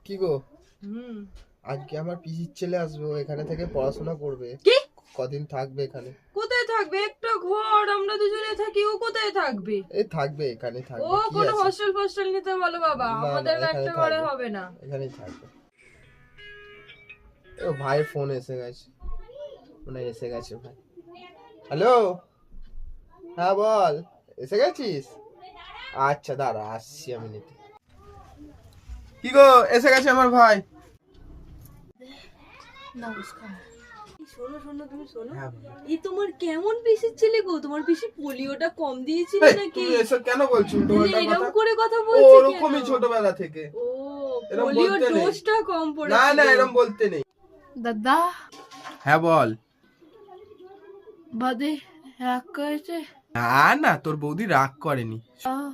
কি গো, হুম। আজকে আমার পিসির ছেলে আসবে, ও এখানে থেকে পড়াশোনা করবে। কি? কদিন থাকবে এখানে। কোথায় থাকবে? একটা ঘর আমরা দুজনে থাকি, ও কোথায় থাকবে? এই থাকবে, এখানে ও থাকবে, কি কোনো আছে। হস্টেল নিতে বলো বাবা, না না, আমাদের এখানে একটা ঘরে থাকবে, হবে না। এখানেই থাকবে। ও ভাইয়ের ফোন এসে গেছে, মানে এসে গেছে ভাই। হ্যালো, হ্যাঁ বল, এসে গেছিস? আচ্ছা দাঁড়া, আসছি আমি নিতে। কি গো, এসে গেছে আমার ভাই। নমস্কার। শোনো শোনো, তুমি শোনো, হ্যাঁ, এই তোমার কেমন পিসির ছেলে গো? তোমার পিসি পোলিওটা কম দিয়েছিল এই, নাকি? তুমি এসব কেন বলছো উল্টোপাল্টা এরকম কথা? করে কথা ও বলছে ওরকমই কেন? ছোটবেলা থেকে। ও, এরকম পোলিও বলতে নেই। ডোজটা কম না পড়েছিল। না, এরকম বলতে নেই। দাদা হ্যাঁ বল। বাদে রাগ করেছে। না না, তোর বৌদি রাগ করেনি। আহ